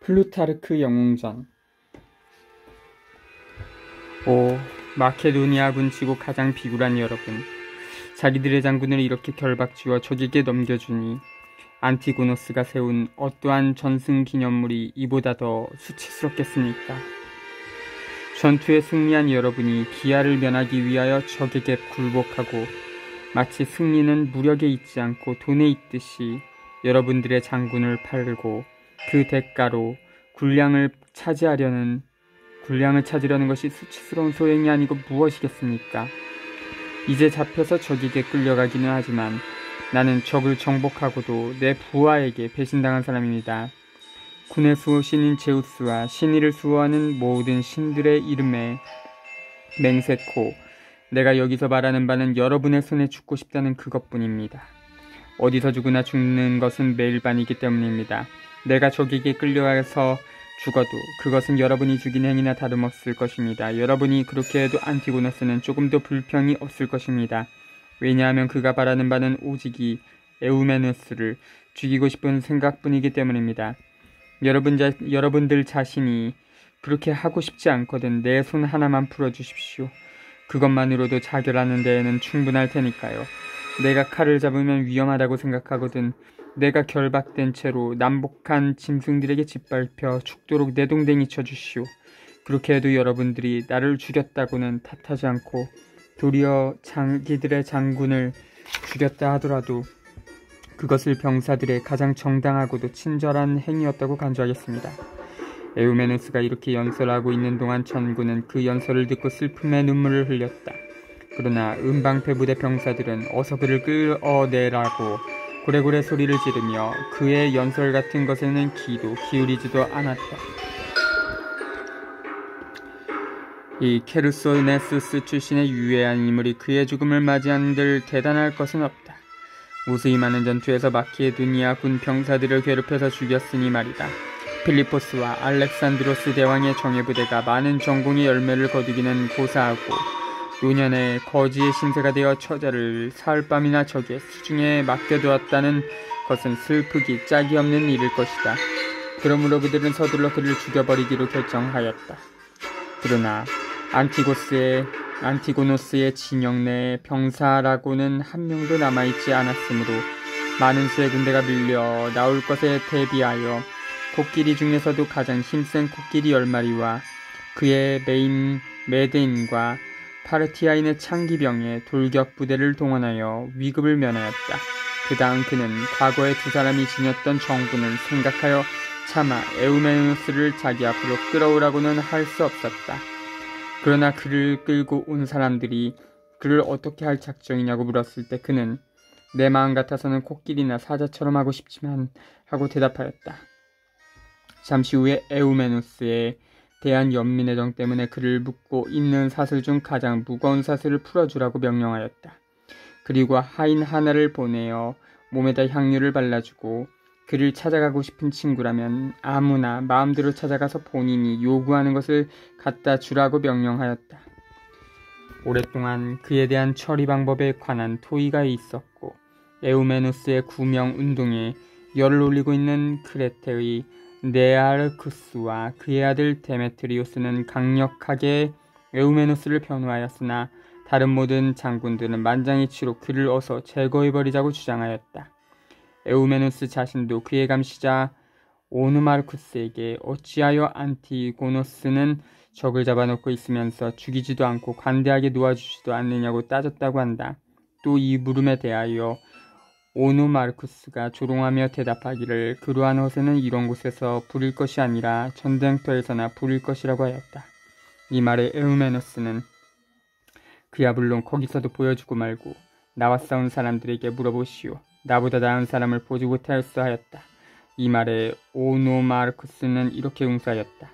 플루타르크 영웅전. 오, 마케도니아군 치고 가장 비굴한 여러분, 자기들의 장군을 이렇게 결박지어 적에게 넘겨주니 안티고노스가 세운 어떠한 전승 기념물이 이보다 더 수치스럽겠습니까? 전투에 승리한 여러분이 기아를 면하기 위하여 적에게 굴복하고 마치 승리는 무력에 있지 않고 돈에 있듯이 여러분들의 장군을 팔고 그 대가로 군량을 찾으려는 것이 수치스러운 소행이 아니고 무엇이겠습니까? 이제 잡혀서 적에게 끌려가기는 하지만 나는 적을 정복하고도 내 부하에게 배신당한 사람입니다. 군의 수호신인 제우스와 신의를 수호하는 모든 신들의 이름에 맹세코, 내가 여기서 말하는 바는 여러분의 손에 죽고 싶다는 그것뿐입니다. 어디서 죽으나 죽는 것은 매일반이기 때문입니다. 내가 적에게 끌려가서 죽어도 그것은 여러분이 죽인 행위나 다름없을 것입니다. 여러분이 그렇게 해도 안티고노스는 조금도 불평이 없을 것입니다. 왜냐하면 그가 바라는 바는 오직이 에우메누스를 죽이고 싶은 생각뿐이기 때문입니다. 여러분들 자신이 그렇게 하고 싶지 않거든 내 손 하나만 풀어주십시오. 그것만으로도 자결하는 데에는 충분할 테니까요. 내가 칼을 잡으면 위험하다고 생각하거든 내가 결박된 채로 남북한 짐승들에게 짓밟혀 죽도록 내동댕이 쳐주시오. 그렇게 해도 여러분들이 나를 죽였다고는 탓하지 않고 도리어 자기들의 장군을 죽였다 하더라도 그것을 병사들의 가장 정당하고도 친절한 행위였다고 간주하겠습니다. 에우메누스가 이렇게 연설하고 있는 동안 전군은 그 연설을 듣고 슬픔의 눈물을 흘렸다. 그러나 은방패 부대 병사들은 어서 그를 끌어내라고 고래고래 소리를 지르며 그의 연설 같은 것에는 귀도 기울이지도 않았다. 이 케르소네스스 출신의 유해한 인물이 그의 죽음을 맞이한들 대단할 것은 없다. 무수히 많은 전투에서 마케도니아 군 병사들을 괴롭혀서 죽였으니 말이다. 필리포스와 알렉산드로스 대왕의 정예부대가 많은 전공의 열매를 거두기는 고사하고 노년에 거지의 신세가 되어 처자를 사흘밤이나 적의 수중에 맡겨두었다는 것은 슬프기 짝이 없는 일일 것이다. 그러므로 그들은 서둘러 그를 죽여버리기로 결정하였다. 그러나 안티고노스의 진영 내에 병사라고는 한 명도 남아있지 않았으므로 많은 수의 군대가 밀려 나올 것에 대비하여 코끼리 중에서도 가장 힘센 코끼리 10마리와 그의 메인 메데인과 파르티아인의 창기병의 돌격부대를 동원하여 위급을 면하였다. 그 다음 그는 과거에 두 사람이 지녔던 정군을 생각하여 차마 에우메누스를 자기 앞으로 끌어오라고는 할 수 없었다. 그러나 그를 끌고 온 사람들이 그를 어떻게 할 작정이냐고 물었을 때 그는 내 마음 같아서는 코끼리나 사자처럼 하고 싶지만 하고 대답하였다. 잠시 후에 에우메누스에 대한 연민의 때문에 그를 묶고 있는 사슬 중 가장 무거운 사슬을 풀어주라고 명령하였다. 그리고 하인 하나를 보내어 몸에다 향유를 발라주고 그를 찾아가고 싶은 친구라면 아무나 마음대로 찾아가서 본인이 요구하는 것을 갖다 주라고 명령하였다. 오랫동안 그에 대한 처리 방법에 관한 토의가 있었고 에우메누스의 구명 운동에 열을 올리고 있는 크레테의 네아르쿠스와 그의 아들 데메트리우스는 강력하게 에우메누스를 변호하였으나 다른 모든 장군들은 만장일치로 그를 어서 제거해버리자고 주장하였다. 에우메누스 자신도 그의 감시자 오누마르쿠스에게 어찌하여 안티고노스는 적을 잡아놓고 있으면서 죽이지도 않고 관대하게 놓아주지도 않느냐고 따졌다고 한다. 또 이 물음에 대하여 오누마르쿠스가 조롱하며 대답하기를 그러한 허세는 이런 곳에서 부릴 것이 아니라 전쟁터에서나 부릴 것이라고 하였다. 이 말에 에우메누스는 그야 물론 거기서도 보여주고 말고 나와 싸운 사람들에게 물어보시오. 나보다 나은 사람을 보지 못하였어 하였다. 이 말에 오노마르쿠스는 이렇게 응수하였다.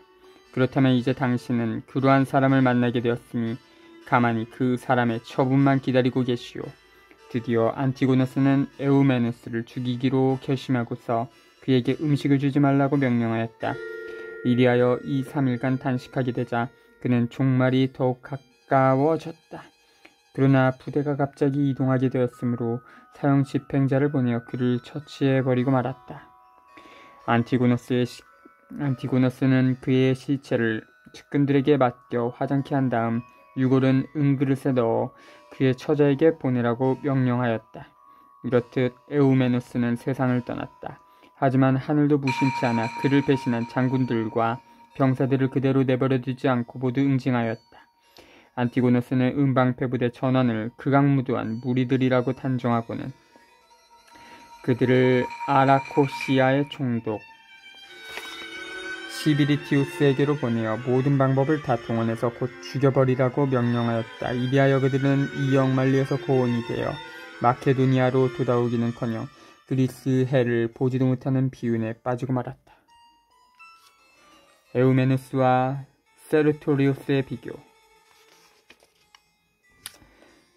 그렇다면 이제 당신은 그러한 사람을 만나게 되었으니 가만히 그 사람의 처분만 기다리고 계시오. 드디어 안티고노스는 에우메누스를 죽이기로 결심하고서 그에게 음식을 주지 말라고 명령하였다. 이리하여 2-3일간 단식하게 되자 그는 종말이 더욱 가까워졌다. 그러나 부대가 갑자기 이동하게 되었으므로 사형 집행자를 보내어 그를 처치해버리고 말았다. 안티고노스의 안티고노스는 그의 시체를 측근들에게 맡겨 화장케 한 다음 유골은 은그릇에 넣어 그의 처자에게 보내라고 명령하였다. 이렇듯 에우메누스는 세상을 떠났다. 하지만 하늘도 무심치 않아 그를 배신한 장군들과 병사들을 그대로 내버려두지 않고 모두 응징하였다. 안티고노스는 음방패부대 전원을 극악무도한 무리들이라고 단정하고는 그들을 아라코시아의 총독 시비리티우스에게로 보내어 모든 방법을 다 동원해서 곧 죽여버리라고 명령하였다. 이리하여 그들은 이 영만리에서 고온이 되어 마케도니아로 돌아오기는커녕 그리스 해를 보지도 못하는 비운에 빠지고 말았다. 에우메누스와 세르토리우스의 비교.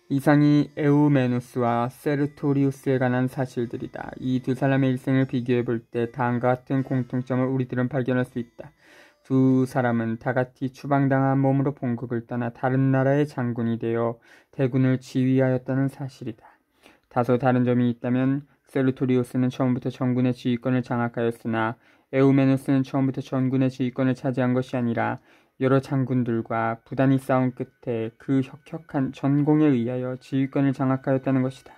이상이 에우메누스와 세르토리우스에 관한 사실들이다. 이 두 사람의 일생을 비교해 볼 때 다음과 같은 공통점을 우리들은 발견할 수 있다. 두 사람은 다같이 추방당한 몸으로 본국을 떠나 다른 나라의 장군이 되어 대군을 지휘하였다는 사실이다. 다소 다른 점이 있다면 세르토리우스는 처음부터 전군의 지휘권을 장악하였으나 에우메누스는 처음부터 전군의 지휘권을 차지한 것이 아니라 여러 장군들과 부단히 싸운 끝에 그 혁혁한 전공에 의하여 지휘권을 장악하였다는 것이다.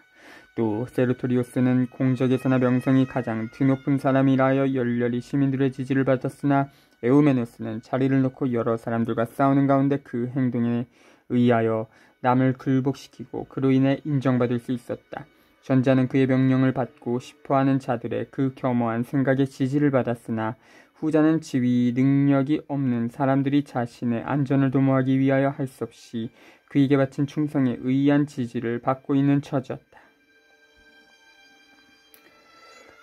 또 세르토리우스는 공적에서나 명성이 가장 드높은 사람이라 하여 열렬히 시민들의 지지를 받았으나 에우메누스는 자리를 놓고 여러 사람들과 싸우는 가운데 그 행동에 의하여 남을 굴복시키고 그로 인해 인정받을 수 있었다. 전자는 그의 명령을 받고 싶어하는 자들의 그 겸허한 생각에 지지를 받았으나 후자는 지위 능력이 없는 사람들이 자신의 안전을 도모하기 위하여 할 수 없이 그에게 바친 충성에 의한 지지를 받고 있는 처지였다.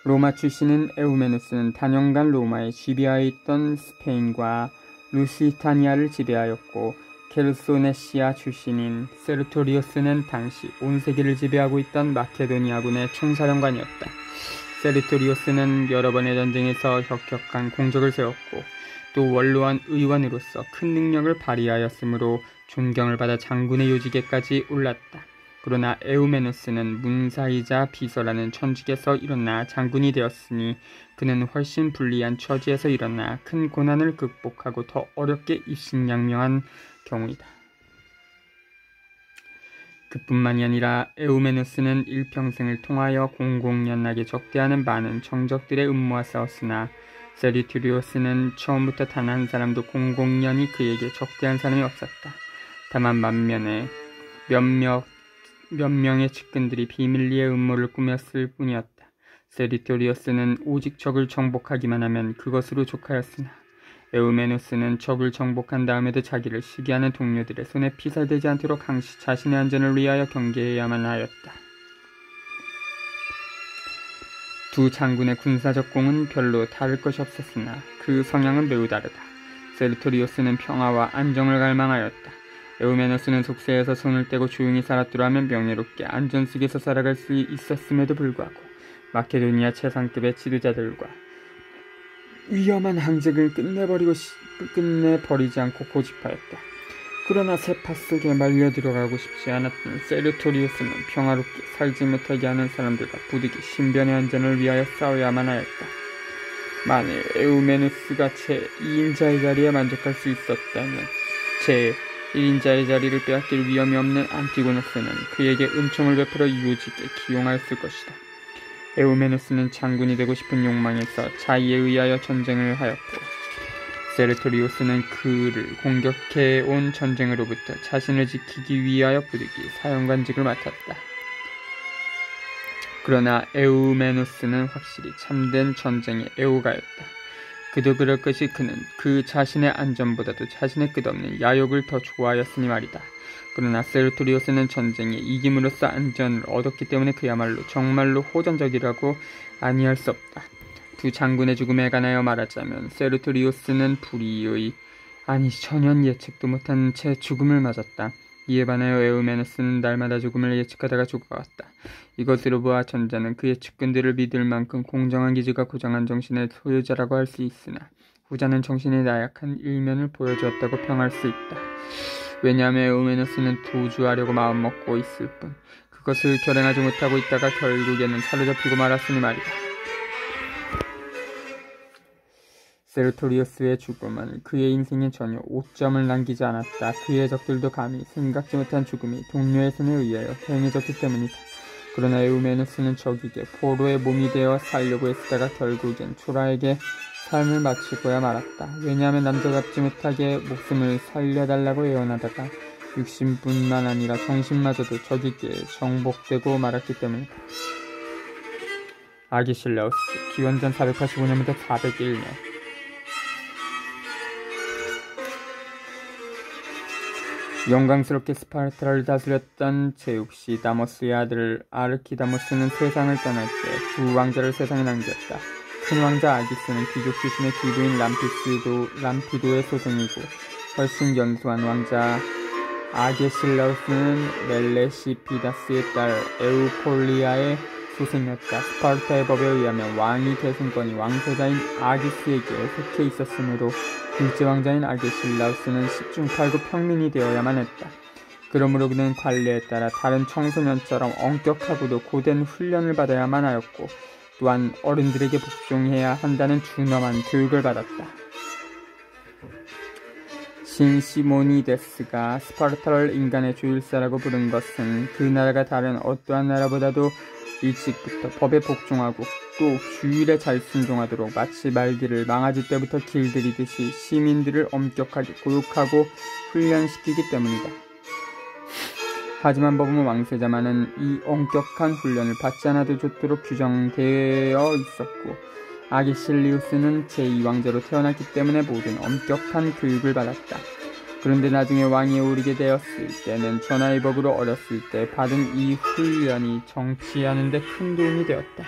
로마 출신인 에우메누스는 단연간 로마의 지배하에 있던 스페인과 루시타니아를 지배하였고 켈소네시아 출신인 세르토리우스는 당시 온 세계를 지배하고 있던 마케도니아군의 총사령관이었다. 세르토리우스는 여러 번의 전쟁에서 혁혁한 공적을 세웠고 또 원로한 의원으로서 큰 능력을 발휘하였으므로 존경을 받아 장군의 요직에까지 올랐다. 그러나 에우메누스는 문사이자 비서라는 천직에서 일어나 장군이 되었으니 그는 훨씬 불리한 처지에서 일어나 큰 고난을 극복하고 더 어렵게 입신양명한 경우이다. 그뿐만이 아니라 에우메누스는 일평생을 통하여 공공연하게 적대하는 많은 정적들의 음모와 싸웠으나 세르토리우스는 처음부터 단 한 사람도 공공연히 그에게 적대한 사람이 없었다. 다만 몇 명의 측근들이 비밀리에 음모를 꾸몄을 뿐이었다. 세르토리우스는 오직 적을 정복하기만 하면 그것으로 족하였으나 에우메누스는 적을 정복한 다음에도 자기를 시기하는 동료들의 손에 피살되지 않도록 항시 자신의 안전을 위하여 경계해야만 하였다. 두 장군의 군사적 공은 별로 다를 것이 없었으나 그 성향은 매우 다르다. 세르토리우스는 평화와 안정을 갈망하였다. 에우메누스는 속세에서 손을 떼고 조용히 살았더라면 명예롭게 안전 속에서 살아갈 수 있었음에도 불구하고 마케도니아 최상급의 지도자들과 위험한 항쟁을 끝내버리지 않고 고집하였다. 그러나 세파 속에 말려 들어가고 싶지 않았던 세르토리우스는 평화롭게 살지 못하게 하는 사람들과 부득이 신변의 안전을 위하여 싸워야만 하였다. 만일 에우메누스가 제2인자의 자리에 만족할 수 있었다면 제1인자의 자리를 빼앗길 위험이 없는 안티고노스는 그에게 은총을 베풀어 요직에 기용하였을 것이다. 에우메누스는 장군이 되고 싶은 욕망에서 자의에 의하여 전쟁을 하였고 세르토리우스는 그를 공격해온 전쟁으로부터 자신을 지키기 위하여 부득이 사령관직을 맡았다. 그러나 에우메누스는 확실히 참된 전쟁의 애호가였다. 그도 그럴 것이 그는 그 자신의 안전보다도 자신의 끝없는 야욕을 더 좋아하였으니 말이다. 그러나 세르토리우스는 전쟁에 이김으로써 안전을 얻었기 때문에 그야말로 정말로 호전적이라고 아니할 수 없다. 두 장군의 죽음에 관하여 말하자면 세르토리우스는 불의의 전혀 예측도 못한 채 죽음을 맞았다. 이에 반하여 에우메누스는 날마다 죽음을 예측하다가 죽어갔다. 이것으로 보아 전자는 그의 측근들을 믿을 만큼 공정한 기지가 고정한 정신의 소유자라고 할 수 있으나 후자는 정신이 나약한 일면을 보여주었다고 평할 수 있다. 왜냐하면 에우메누스는 도주하려고 마음먹고 있을 뿐 그것을 결행하지 못하고 있다가 결국에는 사로잡히고 말았으니 말이다. 세르토리우스의 죽음은 그의 인생에 전혀 오점을 남기지 않았다. 그의 적들도 감히 생각지 못한 죽음이 동료의 손에 의하여 행해졌기 때문이다. 그러나 에우메누스는 적에게 포로의 몸이 되어 살려고 애쓰다가 결국엔 초라에게 삶을 마치고야 말았다. 왜냐하면 남자답지 못하게 목숨을 살려달라고 애원하다가 육신뿐만 아니라 정신마저도 적에게 정복되고 말았기 때문이다. 아기실라우스, 기원전 485년부터 401년. 영광스럽게 스파르타를 다스렸던 제욱시 다모스의 아들 아르키다모스는 세상을 떠날 때 두 왕자를 세상에 남겼다. 큰 왕자 아기스는 귀족 출신의 기부인 람피도의 소생이고 훨씬 연소한 왕자 아게실라우스는 멜레시피다스의 딸 에우폴리아의 소생이었다. 스파르타의 법에 의하면 왕이 대승권이 왕세자인 아기스에게 속해 있었으므로 둘째 왕자인 아게실라우스는 10중 8구 평민이 되어야만 했다. 그러므로 그는 관례에 따라 다른 청소년처럼 엄격하고도 고된 훈련을 받아야만 하였고 또한 어른들에게 복종해야 한다는 준엄한 교육을 받았다. 신 시모니데스가 스파르타를 인간의 조율사라고 부른 것은 그 나라가 다른 어떠한 나라보다도 일찍부터 법에 복종하고 또 규율에 잘 순종하도록 마치 말들을 망아지 때부터 길들이듯이 시민들을 엄격하게 교육하고 훈련시키기 때문이다. 하지만 법은 왕세자만은 이 엄격한 훈련을 받지 않아도 좋도록 규정되어 있었고 아기실리우스는 제2왕자로 태어났기 때문에 모든 엄격한 교육을 받았다. 그런데 나중에 왕위에 오르게 되었을 때는 전하의 법으로 어렸을 때 받은 이 훈련이 정치하는 데 큰 도움이 되었다.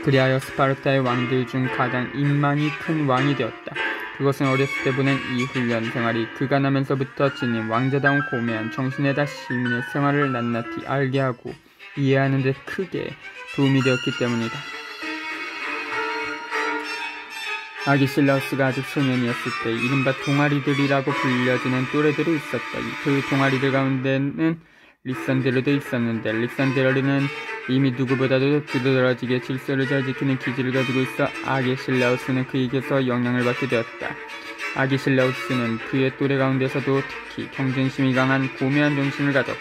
그리하여 스파르타의 왕들 중 가장 인망이 큰 왕이 되었다. 그것은 어렸을 때 보낸 이 훈련 생활이 그가 나면서부터 지닌 왕자다운 고매한 정신에다 시민의 생활을 낱낱이 알게 하고 이해하는 데 크게 도움이 되었기 때문이다. 아기실라우스가 아직 소년이었을 때 이른바 동아리들이라고 불려지는 또래들이 있었다. 그 동아리들 가운데는 리산데르도 있었는데 리산데르는 이미 누구보다도 두드러지게 질서를 잘 지키는 기질을 가지고 있어 아기실라우스는 그에게서 영향을 받게 되었다. 아기실라우스는 그의 또래 가운데서도 특히 경쟁심이 강한 고매한 정신을 가졌고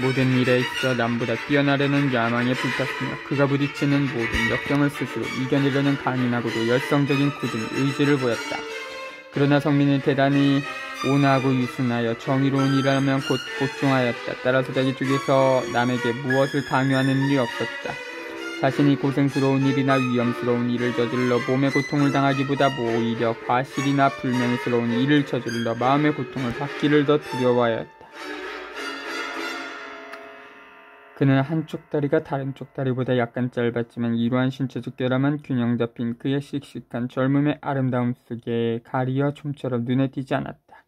모든 일에 있어 남보다 뛰어나려는 야망에 불탔으며 그가 부딪히는 모든 역경을 스스로 이겨내려는 강인하고도 열성적인 굳은 의지를 보였다. 그러나 성민은 대단히 온화하고 유순하여 정의로운 일을 하면 곧 복종하였다. 따라서 자기 쪽에서 남에게 무엇을 강요하는 일이 없었다. 자신이 고생스러운 일이나 위험스러운 일을 저질러 몸의 고통을 당하기보다 오히려 과실이나 불명예스러운 일을 저질러 마음의 고통을 받기를 더 두려워하였다. 그는 한쪽 다리가 다른 쪽 다리보다 약간 짧았지만 이러한 신체적 결함은 균형 잡힌 그의 씩씩한 젊음의 아름다움 속에 가리어 좀처럼 눈에 띄지 않았다.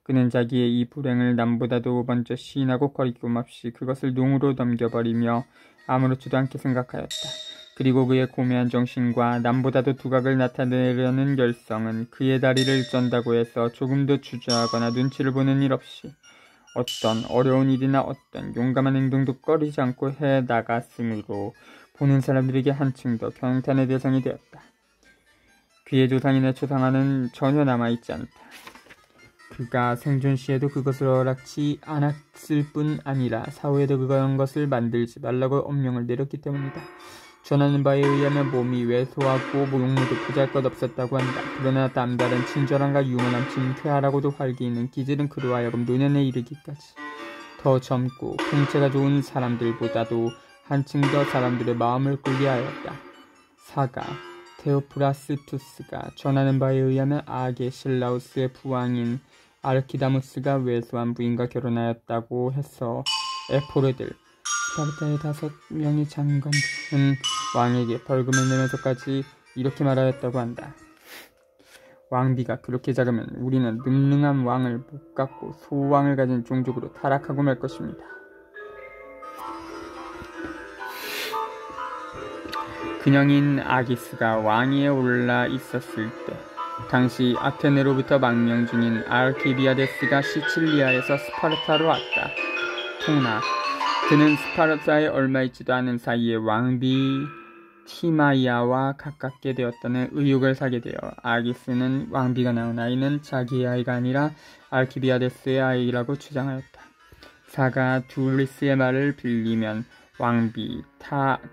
그는 자기의 이 불행을 남보다도 먼저 시인하고 거리낌 없이 그것을 농으로 넘겨버리며 아무렇지도 않게 생각하였다. 그리고 그의 고매한 정신과 남보다도 두각을 나타내려는 열성은 그의 다리를 쩐다고 해서 조금도 주저하거나 눈치를 보는 일 없이 어떤 어려운 일이나 어떤 용감한 행동도 꺼리지 않고 해나갔으므로 보는 사람들에게 한층 더 경탄의 대상이 되었다. 그의 조상이나 초상화는 전혀 남아있지 않다. 그가 생존 시에도 그것을 허락치 않았을 뿐 아니라 사후에도 그런 것을 만들지 말라고 엄명을 내렸기 때문이다. 전하는 바에 의하면 몸이 왜소하고 목욕물도 보잘것 없었다고 한다. 그러나 남다른 친절함과 유머 넘치는 쾌활하고도 활기 있는 기질은 그로 하여금 노년에 이르기까지 더 젊고 풍채가 좋은 사람들보다도 한층 더 사람들의 마음을 끌게 하였다. 사가 테오프라스투스가 전하는 바에 의하면 아게실라우스의 부왕인 아르키다무스가 왜소한 부인과 결혼하였다고 해서 에포르들 스파르타의 5명의 장관들은 왕에게 벌금을 내면서까지 이렇게 말하였다고 한다. 왕비가 그렇게 작으면 우리는 능능한 왕을 못 갖고 소왕을 가진 종족으로 타락하고 말 것입니다. 근영인 아기스가 왕위에 올라 있었을 때 당시 아테네로부터 망명 중인 알키비아데스가 시칠리아에서 스파르타로 왔다. 통나 그는 스파르타에 얼마 있지도 않은 사이에 왕비 티마이아와 가깝게 되었다는 의혹을 사게 되어 아기스는 왕비가 낳은 아이는 자기의 아이가 아니라 알키비아데스의 아이라고 주장하였다. 사가 두리스의 말을 빌리면 왕비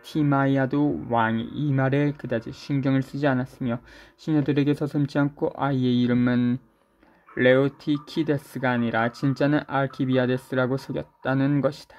티마이아도 왕이 이 말에 그다지 신경을 쓰지 않았으며 시녀들에게 서슴지 않고 아이의 이름은 레오티키데스가 아니라 진짜는 알키비아데스라고 속였다는 것이다.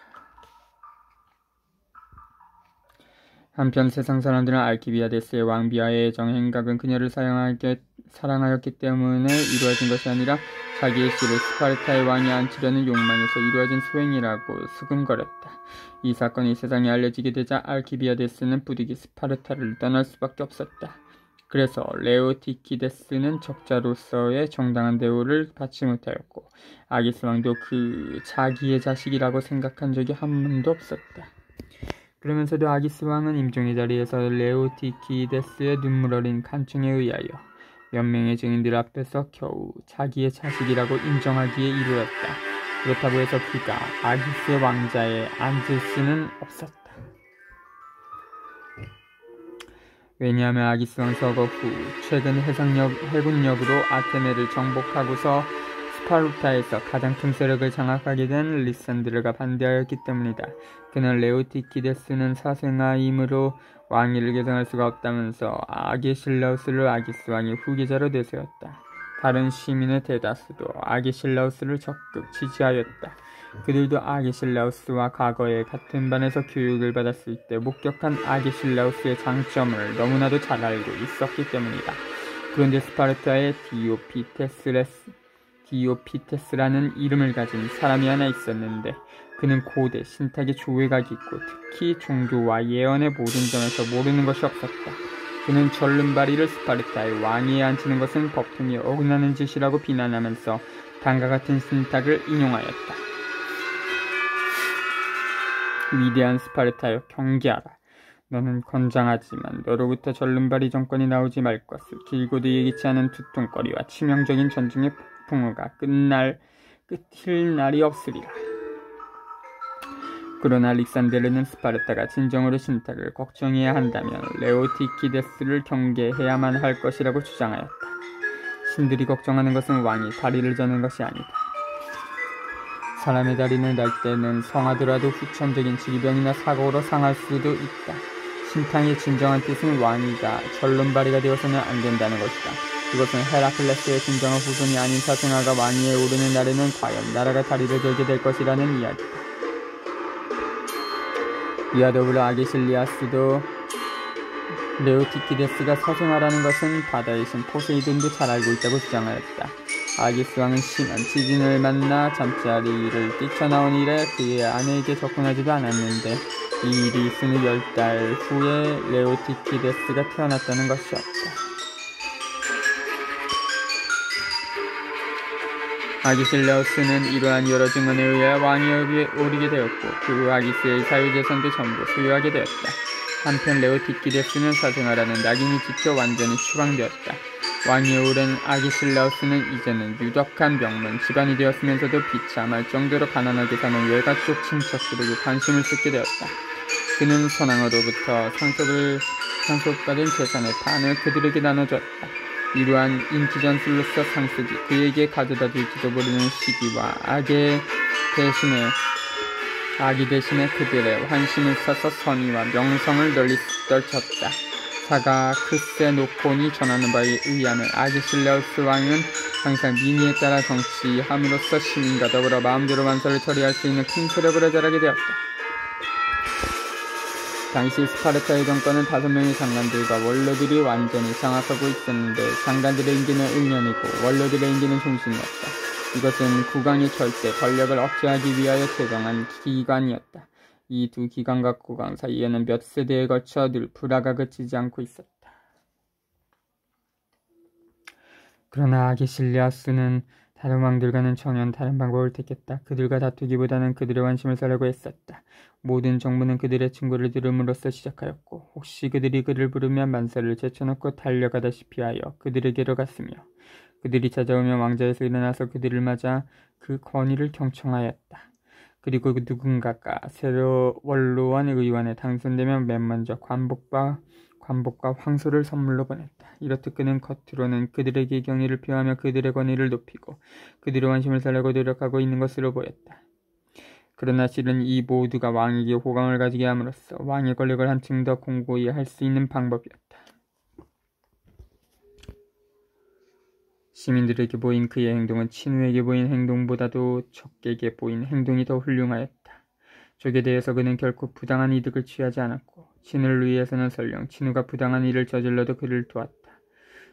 한편 세상 사람들은 알키비아데스의 왕비와의 애정 행각은 그녀를 사랑하였기 때문에 이루어진 것이 아니라 자기의 씨를 스파르타의 왕이 앉히려는 욕망에서 이루어진 소행이라고 수근거렸다. 이 사건이 세상에 알려지게 되자 알키비아데스는 부득이 스파르타를 떠날 수밖에 없었다. 그래서 레오티키데스는 적자로서의 정당한 대우를 받지 못하였고 아기스 왕도 자기의 자식이라고 생각한 적이 한 번도 없었다. 그러면서도 아기스 왕은 임종의 자리에서 레오티키데스의 눈물 어린 간청에 의하여 몇 명의 증인들 앞에서 겨우 자기의 자식이라고 인정하기에 이르렀다. 그렇다고 해서 그가 아기스의 왕자에 앉을 수는 없었다. 왜냐하면 아기스 왕 서거 후 최근 해군력으로 아테네를 정복하고서 스파르타에서 가장 큰 세력을 장악하게 된 리산드르가 반대하였기 때문이다. 그는 레오티키데스는 사생아이므로 왕위를 계승할 수가 없다면서 아게실라우스를 아기스 왕의 후계자로 내세웠다. 다른 시민의 대다수도 아게실라우스를 적극 지지하였다. 그들도 아게실라우스와 과거에 같은 반에서 교육을 받았을 때 목격한 아게실라우스의 장점을 너무나도 잘 알고 있었기 때문이다. 그런데 스파르타에 디오피테스라는 이름을 가진 사람이 하나 있었는데 그는 고대 신탁에 조예가 깊고 특히 종교와 예언의 모든 점에서 모르는 것이 없었다. 그는 절름발이를 스파르타의 왕위에 앉히는 것은 법통에 어긋나는 짓이라고 비난하면서 다음과 같은 신탁을 인용하였다. 위대한 스파르타여, 경계하라. 너는 건장하지만 너로부터 절름발이 정권이 나오지 말 것을 길고도 예기치 않은 두통거리와 치명적인 전쟁의 폭풍우가 끝일 날이 없으리라. 그러나 알렉산데르는 스파르타가 진정으로 신탁을 걱정해야 한다면 레오티키데스를 경계해야만 할 것이라고 주장하였다. 신들이 걱정하는 것은 왕이 다리를 저는 것이 아니다. 사람의 다리는 날 때는 성하더라도 후천적인 질병이나 사고로 상할 수도 있다. 신탕의 진정한 뜻은 왕위가 절름발이가 되어서는 안 된다는 것이다. 그것은 헤라클레스의 진정한 후손이 아닌 사생아가 왕위에 오르는 날에는 과연 나라가 다리를 들게 될 것이라는 이야기다. 이와 더불어 아게실리아스도 레오티키데스가 사생아라는 것은 바다의 신 포세이돈도 잘 알고 있다고 주장하였다. 아기스 왕은 심한 지진을 만나 잠자리를 뛰쳐나온 이래 그의 아내에게 접근하지도 않았는데 이 일이 있은 후 10달 후에 레오티키데스가 태어났다는 것이었다. 아기실라우스는 이러한 여러 증언에 의해 왕위에 오르게 되었고 그 아기스의 사유재산도 전부 소유하게 되었다. 한편 레오티키데스는 사생아라는 낙인이 찍혀 완전히 추방되었다. 왕위에 오른 아기실라우스는 이제는 유력한 명문 집안이 되었으면서도 비참할 정도로 가난하게 사는 외가족 친척들에게 관심을 쏟게 되었다. 그는 선왕으로부터 상속받은 재산의 반을 그들에게 나눠줬다. 이러한 인기전술로서 상속이 그에게 가져다 줄지도 모르는 시기와 아기 대신에 그들의 환심을 사서 선의와 명성을 널리 떨쳤다. 사가 크세노폰이 전하는 바에 의하면 아기실라우스 왕은 항상 민의에 따라 정치함으로써 시민과 더불어 마음대로 만사를 처리할 수 있는 큰 세력으로 자라게 되었다. 당시 스파르타의 정권은 5명의 장관들과 원로들이 완전히 장악하고 있었는데 장관들의 임기는 1년이고 원로들의 임기는 종신이었다. 이것은 국왕이 절대 권력을 억제하기 위하여 제정한 기관이었다. 이 두 기관과 국왕 사이에는 몇 세대에 걸쳐 늘 불화가 그치지 않고 있었다. 그러나 아게실리아스는 다른 왕들과는 전혀 다른 방법을 택했다. 그들과 다투기보다는 그들의 관심을 사려고 했었다. 모든 정부는 그들의 친구를 들음으로써 시작하였고 혹시 그들이 그를 부르면 만사를 제쳐놓고 달려가다시피 하여 그들에게로 갔으며 그들이 찾아오면 왕자에서 일어나서 그들을 맞아 그 권위를 경청하였다. 그리고 누군가가 새로 원로원 의원에 당선되면 맨 먼저 관복과 관복과 황소를 선물로 보냈다. 이렇듯 그는 겉으로는 그들에게 경의를 표하며 그들의 권위를 높이고 그들의 원심을 살려고 노력하고 있는 것으로 보였다. 그러나 실은 이 모두가 왕에게 호감을 가지게 함으로써 왕의 권력을 한층 더 공고히 할 수 있는 방법이었다. 시민들에게 보인 그의 행동은 친우에게 보인 행동보다도 적에게 보인 행동이 더 훌륭하였다. 적에 대해서 그는 결코 부당한 이득을 취하지 않았고 친우를 위해서는 설령 친우가 부당한 일을 저질러도 그를 도왔다.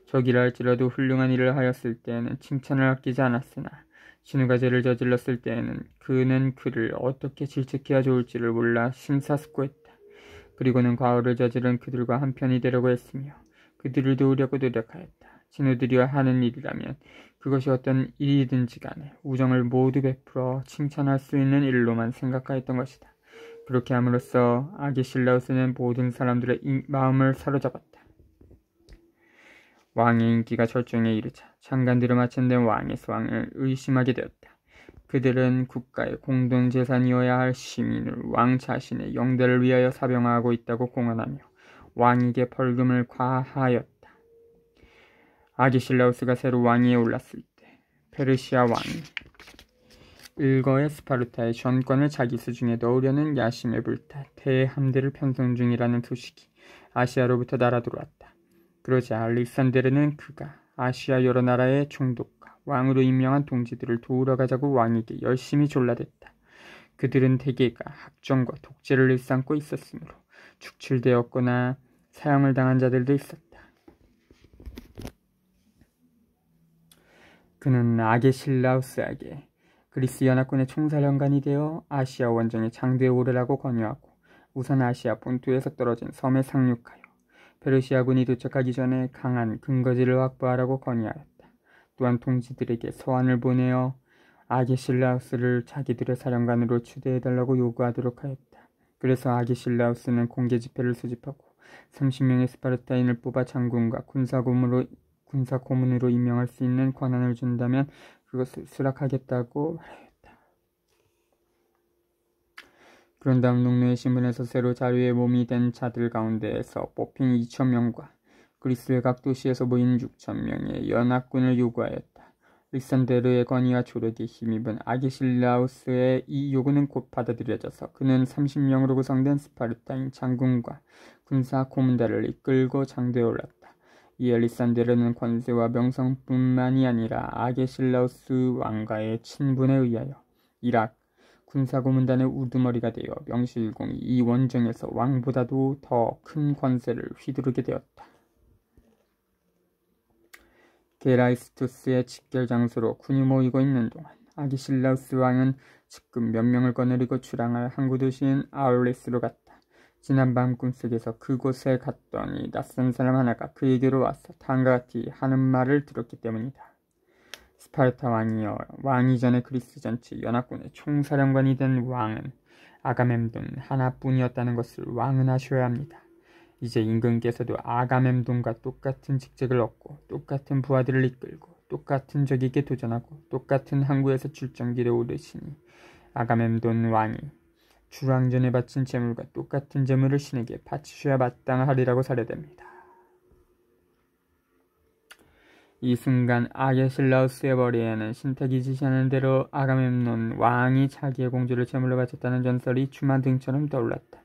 적이라 할지라도 훌륭한 일을 하였을 때에는 칭찬을 아끼지 않았으나 친우가 죄를 저질렀을 때에는 그는 그를 어떻게 질책해야 좋을지를 몰라 심사숙고했다. 그리고는 과오를 저지른 그들과 한편이 되려고 했으며 그들을 도우려고 노력하였다. 친우들이와 하는 일이라면 그것이 어떤 일이든지 간에 우정을 모두 베풀어 칭찬할 수 있는 일로만 생각하였던 것이다. 그렇게 함으로써 아게실라우스는 모든 사람들의 마음을 사로잡았다. 왕의 인기가 절정에 이르자 장관들을 마침내 왕의 소왕을 의심하게 되었다. 그들은 국가의 공동재산이어야 할 시민을 왕 자신의 영대를 위하여 사병하고 있다고 공언하며 왕에게 벌금을 과하였다. 아게실라우스가 새로 왕위에 올랐을 때 페르시아 왕이 일거의 스파르타의 전권을 자기 수중에 넣으려는 야심에 불타 대함대를 편성 중이라는 소식이 아시아로부터 날아들어왔다. 그러자 알렉산데르는 그가 아시아 여러 나라의 총독과 왕으로 임명한 동지들을 도우러 가자고 왕에게 열심히 졸라댔다. 그들은 대개가 학정과 독재를 일삼고 있었으므로 축출되었거나 사형을 당한 자들도 있었다. 그는 아게실라우스에게 그리스 연합군의 총사령관이 되어 아시아 원정에 장대에 오르라고 권유하고 우선 아시아 본토에서 떨어진 섬에 상륙하여 페르시아군이 도착하기 전에 강한 근거지를 확보하라고 건의하였다. 또한 동지들에게 서한을 보내어 아게실라우스를 자기들의 사령관으로 추대해달라고 요구하도록 하였다. 그래서 아게실라우스는 공개 집회를 소집하고 30명의 스파르타인을 뽑아 장군과 군사고문으로 임명할 수 있는 권한을 준다면 그것을 수락하겠다고 말하였다. 그런 다음 농노의 신분에서 새로 자유의 몸이 된 자들 가운데에서 뽑힌 2,000명과 그리스의 각 도시에서 모인 6,000명의 연합군을 요구하였다. 릭산데르의 건의와 조력에 힘입은 아게실라우스의 이 요구는 곧 받아들여져서 그는 30명으로 구성된 스파르타인 장군과 군사 고문단을 이끌고 장대에 올랐다. 이에 릭산데르는 권세와 명성뿐만이 아니라 아게실라우스 왕가의 친분에 의하여 이락 군사고문단의 우두머리가 되어 명실공히 이 원정에서 왕보다도 더 큰 권세를 휘두르게 되었다. 게라이스투스의 직결 장소로 군이 모이고 있는 동안 아게실라우스 왕은 측근 몇 명을 거느리고 출항할 항구 도시인 아울레스로 갔다. 지난밤 꿈속에서 그곳에 갔더니 낯선 사람 하나가 그에게로 와서 다음과 같이 하는 말을 들었기 때문이다. 스파르타 왕이여, 왕 이전에 그리스 전체 연합군의 총사령관이 된 왕은 아가멤돈 하나뿐이었다는 것을 왕은 아셔야 합니다. 이제 임금께서도 아가멤돈과 똑같은 직책을 얻고 똑같은 부하들을 이끌고 똑같은 적에게 도전하고 똑같은 항구에서 출정길에 오르시니 아가멤돈 왕이 출항 전에 바친 재물과 똑같은 재물을 신에게 바치셔야 마땅하리라고 사례됩니다. 이 순간 아게실라우스의 머리에는 신탁이 지시하는 대로 아가멤논 왕이 자기의 공주를 제물로 바쳤다는 전설이 주마등처럼 떠올랐다.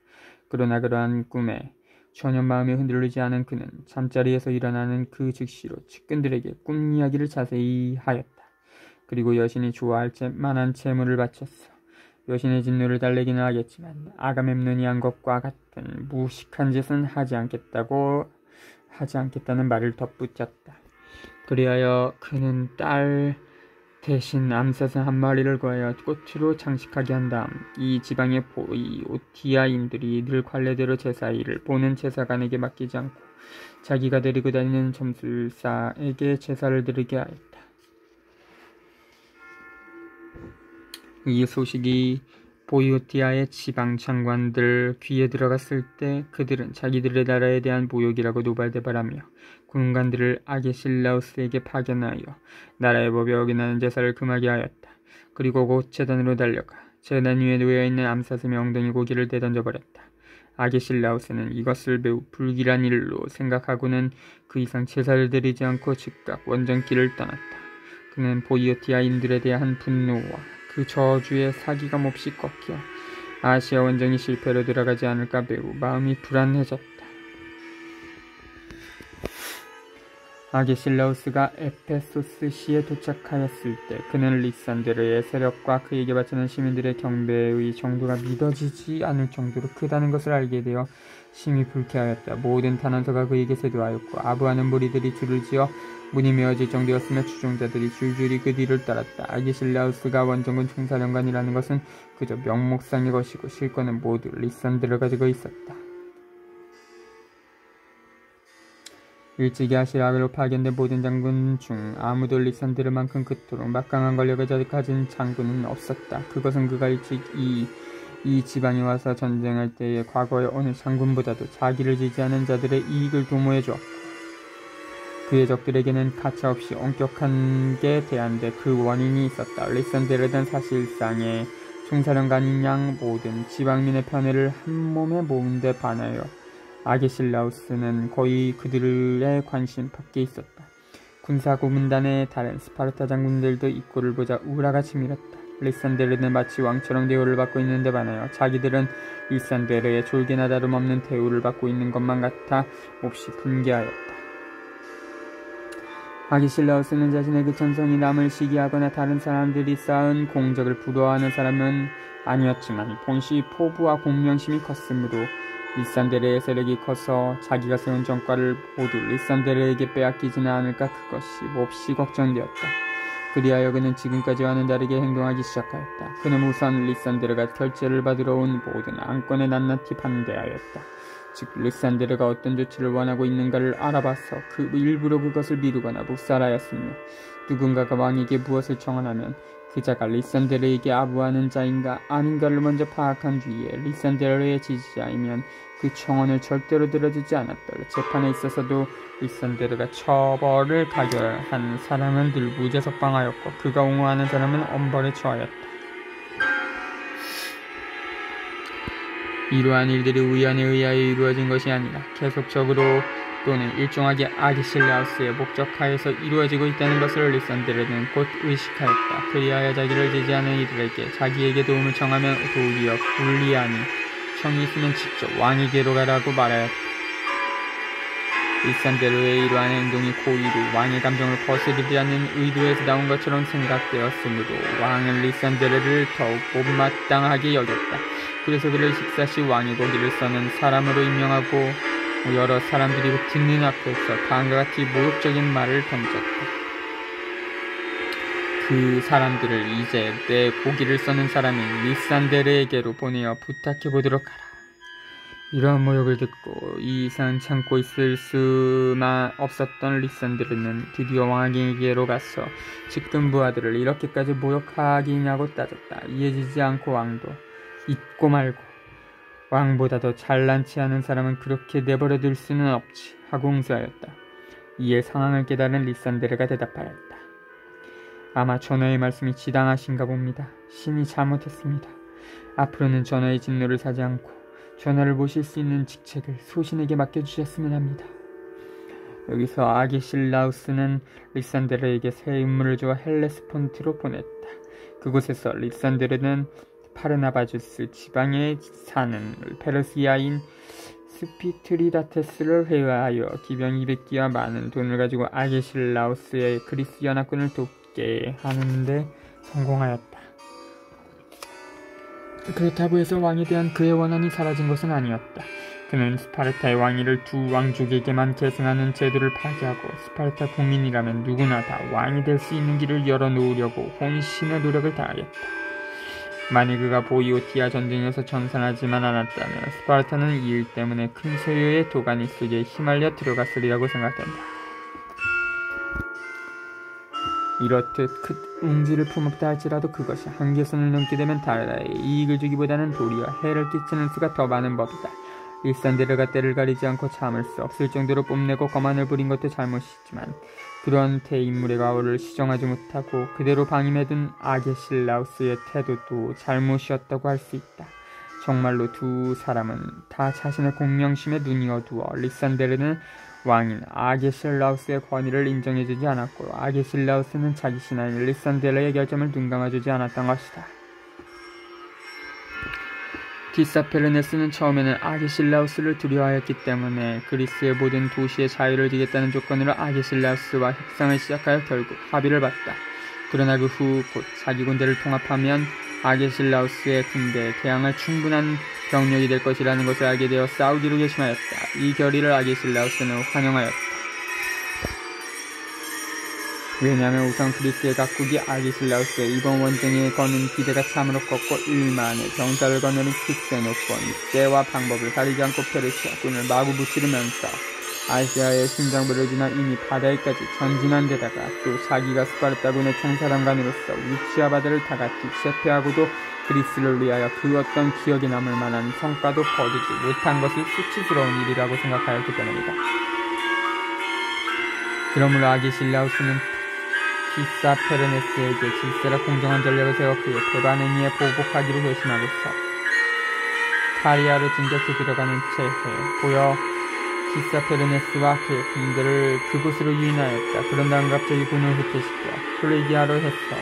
그러나 그러한 꿈에 전혀 마음이 흔들리지 않은 그는 잠자리에서 일어나는 그 즉시로 측근들에게 꿈 이야기를 자세히 하였다. 그리고 여신이 좋아할 만한 재물을 바쳤어. 여신의 진노를 달래기는 하겠지만 아가멤논이 한 것과 같은 무식한 짓은 하지 않겠다는 말을 덧붙였다. 그리하여 그는 딸 대신 암사슴 한 마리를 구하여 꽃으로 장식하게 한 다음 이 지방의 보이오티아인들이 늘 관례대로 제사 일을 보는 제사관에게 맡기지 않고 자기가 데리고 다니는 점술사에게 제사를 드리게 하였다. 이 소식이 보이오티아의 지방 장관들 귀에 들어갔을 때 그들은 자기들의 나라에 대한 모욕이라고 노발대발하며 군관들을 아게실라우스에게 파견하여 나라의 법에 어긋나는 제사를 금하게 하였다. 그리고 곧 제단으로 달려가 제단 위에 놓여있는 암사슴의 엉덩이 고기를 내던져버렸다. 아게실라우스는 이것을 매우 불길한 일로 생각하고는 그 이상 제사를 드리지 않고 즉각 원정길을 떠났다. 그는 보이오티아인들에 대한 분노와 그 저주의 사기가 몹시 꺾여 아시아 원정이 실패로 들어가지 않을까 매우 마음이 불안해졌다. 아게실라우스가 에페소스시에 도착하였을 때 그는 리산드르의 세력과 그에게 바치는 시민들의 경배의 정도가 믿어지지 않을 정도로 크다는 것을 알게 되어 심히 불쾌하였다. 모든 탄원서가 그에게 세도하였고 아부하는 무리들이 줄을 지어 문이 메어질 정도였으며 추종자들이 줄줄이 그 뒤를 따랐다. 아게실라우스가 원정군 총사령관이라는 것은 그저 명목상의 것이고 실권은 모두 리산드르가 가지고 있었다. 일찍이 아시아로 파견된 모든 장군 중 아무도 리산드르만큼 그토록 막강한 권력을 가진 장군은 없었다. 그것은 그가 일찍 이 지방에 와서 전쟁할 때의 과거의 어느 장군보다도 자기를 지지하는 자들의 이익을 도모해 주었고 그의 적들에게는 가차없이 엄격하게 대한데 그 원인이 있었다. 리산드르는 사실상의 총사령관인 양 모든 지방민의 편애를 한몸에 모은 데 반하여 아게실라우스는 거의 그들의 관심 밖에 있었다. 군사고문단의 다른 스파르타 장군들도 이 꼴을 보자 우라가 치밀었다. 리산드르는 마치 왕처럼 대우를 받고 있는데 반하여 자기들은 리산드르의 졸개나 다름없는 대우를 받고 있는 것만 같아 몹시 분개하였다. 아게실라우스는 자신의 그 천성이 남을 시기하거나 다른 사람들이 쌓은 공적을 부러워하는 사람은 아니었지만 본시 포부와 공명심이 컸으므로 리산드르의 세력이 커서 자기가 세운 정과를 모두 리산드르에게 빼앗기지는 않을까 그것이 몹시 걱정되었다. 그리하여 그는 지금까지와는 다르게 행동하기 시작하였다. 그는 우선 리산드르가 결제를 받으러 온 모든 안건에 낱낱이 반대하였다. 즉 리산드르가 어떤 조치를 원하고 있는가를 알아봐서 일부러 그것을 미루거나 묵살하였으며 누군가가 왕에게 무엇을 청원하면 그 자가 리산드르에게 아부하는 자인가 아닌가를 먼저 파악한 뒤에 리산드르의 지지자이면 그 청원을 절대로 들어주지 않았다. 재판에 있어서도 리산드르가 처벌을 가결한 사람은 늘 무죄 석방하였고 그가 옹호하는 사람은 엄벌에 처하였다. 이러한 일들이 우연에 의하여 이루어진 것이 아니라 계속적으로 또는 일종하게 아게실라우스의 목적하에서 이루어지고 있다는 것을 리산드르는 곧 의식하였다. 그리하여 자기를 지지하는 이들에게 자기에게 도움을 청하면 도리어 불리하니 청이 있으면 직접 왕에게로 가라고 말하였다. 리산드르의 이러한 행동이 고의로 왕의 감정을 거스르지 않는 의도에서 나온 것처럼 생각되었으므로 왕은 리산드르를 더욱 못마땅하게 여겼다. 그래서 그를 식사시 왕의 고기를 써는 사람으로 임명하고 여러 사람들이 듣는 앞에서 다음과 같이 모욕적인 말을 던졌다. 그 사람들을 이제 내 고기를 써는 사람인 리산드르에게로 보내어 부탁해보도록 하라. 이러한 모욕을 듣고 이 이상 참고 있을 수만 없었던 리산드르는 드디어 왕에게로 가서 측근 부하들을 이렇게까지 모욕하기냐고 따졌다. 이해지지 않고 왕도 잊고 말고 왕보다 더 잘난치 않은 사람은 그렇게 내버려둘 수는 없지 하고 응수하였다. 이에 상황을 깨달은 리산드르가 대답하였다. 아마 전하의 말씀이 지당하신가 봅니다. 신이 잘못했습니다. 앞으로는 전하의 진노를 사지 않고 전하를 모실 수 있는 직책을 소신에게 맡겨주셨으면 합니다. 여기서 아게실라우스는 리산드르에게 새 임무를 주어 헬레스폰트로 보냈다. 그곳에서 리산드르는 파르나바주스 지방에 사는 페르시아인 스피트리다테스를 회유하여 기병 200기와 많은 돈을 가지고 아게실라우스의 그리스 연합군을 돕게 하는데 성공하였다. 그렇다고 해서 왕에 대한 그의 원한이 사라진 것은 아니었다. 그는 스파르타의 왕위를 두 왕족에게만 계승하는 제도를 파기하고 스파르타 국민이라면 누구나 다 왕이 될 수 있는 길을 열어놓으려고 혼신의 노력을 다하였다. 만일 그가 보이오티아 전쟁에서 전산하지만 않았다면 스파르타는 이 일 때문에 큰 소요의 도가니 속에 휘말려 들어갔으리라고 생각된다. 이렇듯 큰 웅지를 품었다 할지라도 그것이 한계선을 넘게 되면 다르다의 이익을 주기보다는 도리어 해를 끼치는 수가 더 많은 법이다. 리산드르가 때를 가리지 않고 참을 수 없을 정도로 뽐내고 거만을 부린 것도 잘못이지만 그런 대인물의 과오를 시정하지 못하고 그대로 방임해둔 아게실라우스의 태도도 잘못이었다고 할 수 있다. 정말로 두 사람은 다 자신의 공명심에 눈이 어두워 리산데르는 왕인 아게실라우스의 권위를 인정해주지 않았고 아게실라우스는 자기 신하인 리산데르의 결정을 눈감아주지 않았던 것이다. 디사페르네스는 처음에는 아게실라우스를 두려워했기 때문에 그리스의 모든 도시의 자유를 주겠다는 조건으로 아게실라우스와 협상을 시작하여 결국 합의를 봤다. 그러나 그 후 곧 자기 군대를 통합하면 아게실라우스의 군대에 대항할 충분한 병력이 될 것이라는 것을 알게 되어 싸우기로 결심하였다. 이 결의를 아게실라우스는 환영하였다. 왜냐하면 우선 그리스의 각국이 아게실라우스의 이번 원정에 거는 기대가 참으로 컸고 1만의 병사를 거느린 키세노폰 때와 방법을 가리지 않고 페르시아군을 마구 무찌르면서 아시아의 심장부를 지나 이미 바다에까지 전진한 데다가 또 자기가 스파르타군의 총사령관으로서 루치아 바다를 다같이 제패하고도 그리스를 위하여 그 어떤 기억에 남을 만한 성과도 거두지 못한 것이 수치스러운 일이라고 생각하였기 때문이다. 그러므로 아게실라우스는 디사페르네스에게 질세라 공정한 전략을 세워 그의 배반에 의해 보복하기로 결심하고서 카리아를 진격해 들어가는 체해 보여 디사페르네스와 그의 군대를 그곳으로 유인하였다. 그런 다음 갑자기 군을 후퇴시켜 플레기아로 해서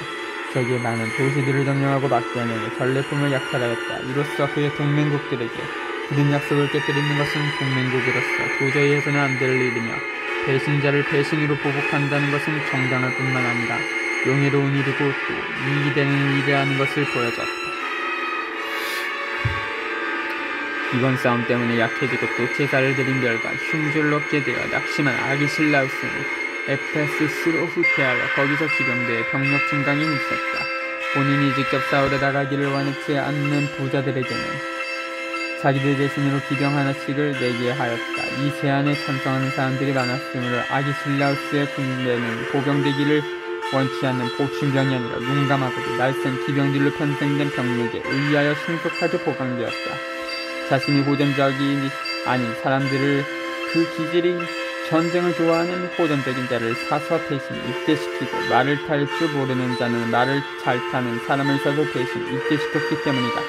저기에 많은 도시들을 점령하고 막대하는 전례품을 약탈하였다. 이로써 그의 동맹국들에게 굳은 약속을 깨뜨리는 것은 동맹국으로서 도저히 해서는 안 될 일이며 배신자를 배신으로 보복한다는 것은 정당할 뿐만 아니라 용의로운 일이고 또 이익이 되는 일이라는 것을 보여줬다. 이번 싸움 때문에 약해지고 또 제사를 드린 결과 흉졸 얻게 되어 낙심한 아게실라우스는 에페소스로 후퇴하여 거기서 기병대의 병력 증강이 있었다. 본인이 직접 싸우러 나가기를 원치 않는 부자들에게는 자기들 대신으로 기병 하나씩을 내게 하였다. 이 제안에 찬성하는 사람들이 많았으므로 아게실라우스의 군대는 보병되기를 원치 않는 보충병이 아니라 용감하고도 날쌘 기병들로 편성된 병력에 의하여 신속하게 보강되었다. 자신이 호전적이 아닌 사람들을 그 기질이 전쟁을 좋아하는 호전적인 자를 사서 대신 입대시키고 말을 탈 줄 모르는 자는 말을 잘 타는 사람을 써서 대신 입대시켰기 때문이다.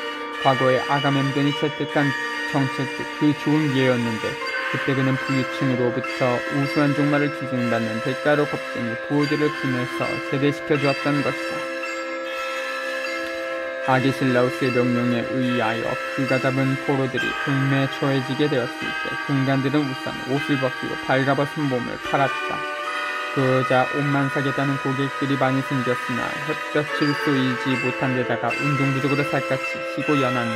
과거에 아가멤돈이 채택한 정책도 그 좋은 예였는데 그때 그는 부유층으로부터 우수한 종말을 기증받는 대가로 겁쟁이 부호들을 보내서 세대시켜 주었던 것이다. 아게실라우스의 명령에 의하여 그가 잡은 포로들이 국매에 처해지게 되었을 때 군관들은 우선 옷을 벗기고 발가벗은 몸을 팔았다. 그러자 옷만 사겠다는 고객들이 많이 생겼으나 햇볕을 쏘이지 못한 데다가 운동 부족으로 살갗이 희고 연한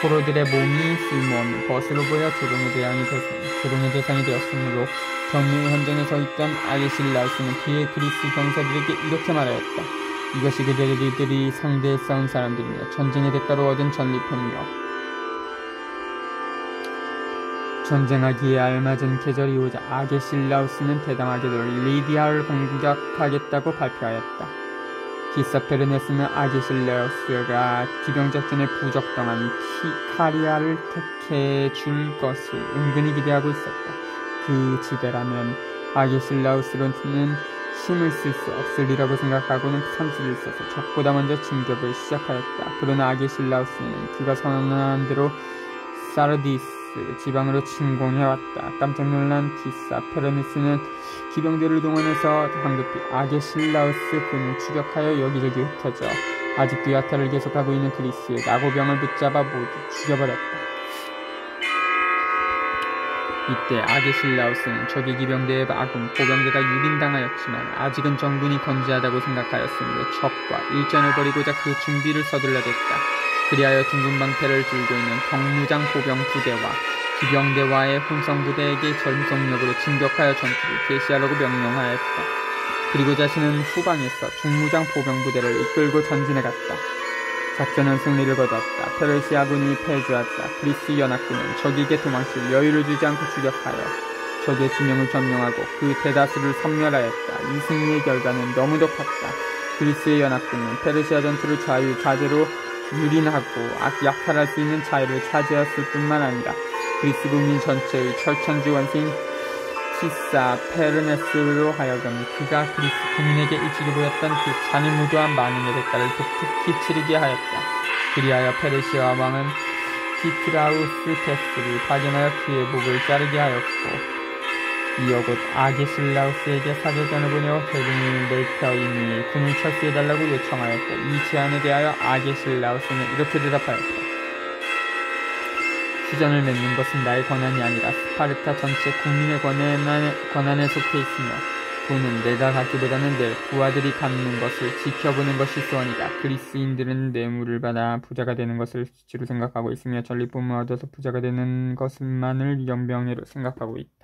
포로들의 몸이 쓸모없는 벗으로 보여 조롱의 대상이 되었으므로 경륜 현장에 서 있던 아게실라우스는 그의 그리스 병사들에게 이렇게 말하였다. 이것이 그들이 상대에 싸운 사람들이며 전쟁의 대가로 얻은 전리품이며 전쟁하기에 알맞은 계절이 오자 아게실라우스는 대담하게도 리디아를 공격하겠다고 발표하였다. 디사페르네스는 아게실라우스가 기병작전에 부적당한 카리아를 택해 줄 것을 은근히 기대하고 있었다. 그 지대라면 아게실라우스로는 힘을 쓸 수 없으리라고 생각하고는 선수를 써서 적보다 먼저 진격을 시작하였다. 그러나 아게실라우스는 그가 선언한 대로 사르디스 지방으로 침공해왔다. 깜짝 놀란 디사페르네스는 기병대를 동원해서 황급히 아게실라우스 군을 추격하여 여기저기 흩어져 아직도 야타를 계속하고 있는 그리스의 나고병을 붙잡아 모두 죽여버렸다. 이때 아게실라우스는 적의 기병대의 아군 보병대가 유린당하였지만 아직은 정군이 건재하다고 생각하였으므로 적과 일전을 벌이고자 그 준비를 서둘러댔다. 그리하여 둥근방패를 들고 있는 경무장 보병 부대와 기병대와의 혼성부대에게 전속력으로 진격하여 전투를 개시하라고 명령하였다. 그리고 자신은 후방에서 중무장 보병 부대를 이끌고 전진해갔다. 작전은 승리를 거뒀다. 페르시아군이 패주하자 그리스 연합군은 적에게 도망칠 여유를 주지 않고 추격하여 적의 진영을 점령하고 그 대다수를 섬멸하였다. 이 승리의 결과는 너무도 컸다. 그리스의 연합군은 페르시아 전투를 자유자재로 유린하고 약탈할 수 있는 자유를 차지했을 뿐만 아니라 그리스 국민 전체의 철천지 원수인 디사페르네스로 하여금 그가 그리스 국민에게 일찍이 보였던 그 잔인무도한 만행의 대가를 독특히 치르게 하였다. 그리하여 페르시아 왕은 티트라우스테스를 파견하여 그의 목을 자르게 하였고 이어 곧 아게실라우스에게 사제전을 보내어 해군을 내켜이니 군을 철수해달라고 요청하였고 이 제안에 대하여 아게실라우스는 이렇게 대답하였다. 시전을 맺는 것은 나의 권한이 아니라 스파르타 전체 국민의 권한에 속해 있으며 돈은 내가 갖기보다는 내 부하들이 갖는 것을 지켜보는 것이 소원이다. 그리스인들은 뇌물을 받아 부자가 되는 것을 수치로 생각하고 있으며 전리품을 얻어서 부자가 되는 것만을 연병으로 생각하고 있다.